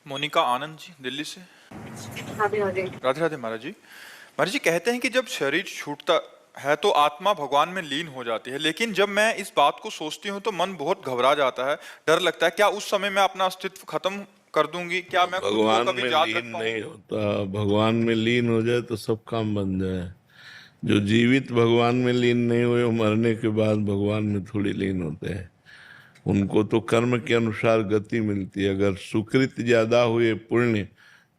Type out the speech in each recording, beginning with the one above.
मोनिका आनंद जी, दिल्ली से। राधे राधे। राधे राधे महाराज जी। महाराज जी कहते हैं कि जब शरीर छूटता है तो आत्मा भगवान में लीन हो जाती है, लेकिन जब मैं इस बात को सोचती हूँ तो मन बहुत घबरा जाता है, डर लगता है क्या उस समय मैं अपना अस्तित्व खत्म कर दूंगी, क्या मैं खुद को भगवान कभी में याद रख लीन नहीं पाऊंगी। होता। भगवान में लीन हो जाए तो सब काम बन जाए। जो जीवित भगवान में लीन नहीं हुए वो मरने के बाद भगवान में थोड़ी लीन होते हैं। उनको तो कर्म के अनुसार गति मिलती है। अगर सुकृत ज्यादा हुए पुण्य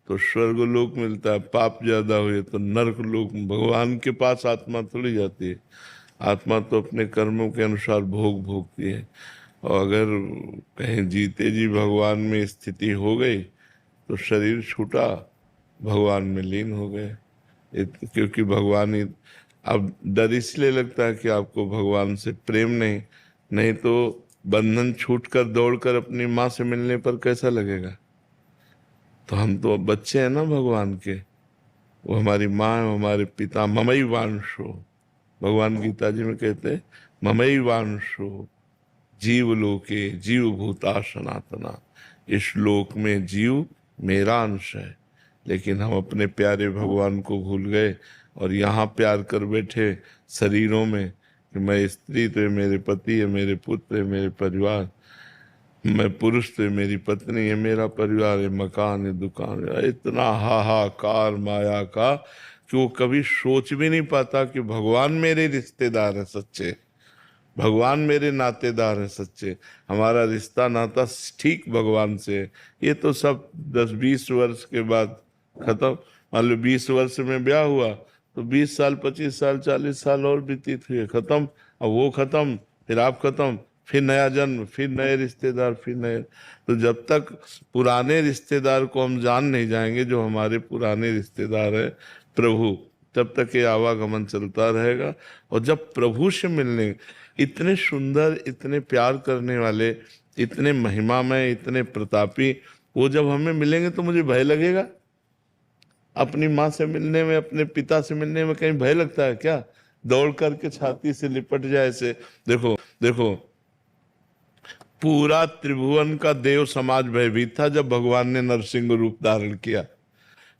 तो स्वर्ग लोक मिलता है, पाप ज्यादा हुए तो नरक लोक। भगवान के पास आत्मा थोड़ी जाती है। आत्मा तो अपने कर्मों के अनुसार भोग भोगती है। और अगर कहीं जीते जी भगवान में स्थिति हो गई तो शरीर छूटा, भगवान में लीन हो गए। क्योंकि भगवान ही। अब डर इसलिए लगता है कि आपको भगवान से प्रेम नहीं, नहीं तो बंधन छूटकर दौड़कर अपनी माँ से मिलने पर कैसा लगेगा। तो हम तो अब बच्चे हैं ना भगवान के। वो हमारी माँ है, हमारे पिता। ममई वांशो, भगवान गीता जी में कहते हैं ममई वांशो जीव लोके जीव भूता सनातना। इस लोक में जीव मेरा अंश है, लेकिन हम अपने प्यारे भगवान को भूल गए और यहाँ प्यार कर बैठे शरीरों में कि मैं स्त्री तो ये मेरे पति है, मेरे पुत्र है, मेरे परिवार, मैं पुरुष तो ये मेरी पत्नी है, मेरा परिवार है, मकान है, दुकान है। इतना हाहाकार माया का कि वो कभी सोच भी नहीं पाता कि भगवान मेरे रिश्तेदार है सच्चे, भगवान मेरे नातेदार हैं सच्चे। हमारा रिश्ता नाता ठीक भगवान से है। ये तो सब 10-20 वर्ष के बाद खत्म। मान लो 20 वर्ष में ब्याह हुआ तो 20 साल 25 साल 40 साल और व्यतीत हुए, खत्म। अब वो खत्म, फिर आप खत्म, फिर नया जन्म, फिर नए रिश्तेदार, फिर नए। तो जब तक पुराने रिश्तेदार को हम जान नहीं जाएंगे, जो हमारे पुराने रिश्तेदार है प्रभु, तब तक ये आवागमन चलता रहेगा। और जब प्रभु से मिलने, इतने सुंदर, इतने प्यार करने वाले, इतने महिमामय, इतने प्रतापी, वो जब हमें मिलेंगे तो मुझे भय लगेगा। अपनी माँ से मिलने में, अपने पिता से मिलने में कहीं भय लगता है क्या? दौड़ करके छाती से लिपट जाए ऐसे। देखो देखो, पूरा त्रिभुवन का देव समाज भयभीत था जब भगवान ने नरसिंह रूप धारण किया।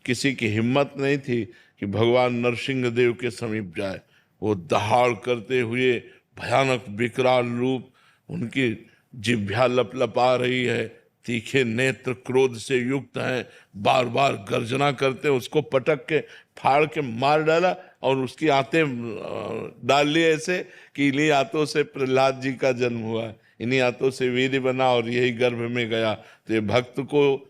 किसी की हिम्मत नहीं थी कि भगवान नरसिंह देव के समीप जाए। वो दहाड़ करते हुए भयानक विकराल रूप, उनकी जिह्वा लपलपा रही है, तीखे नेत्र क्रोध से युक्त हैं, बार बार गर्जना करते, उसको पटक के फाड़ के मार डाला और उसकी आंतें डाल ली ऐसे कि इन्हीं आंतों से प्रहलाद जी का जन्म हुआ, इन्हीं आंतों से वीर्य बना और यही गर्भ में गया। तो ये भक्त को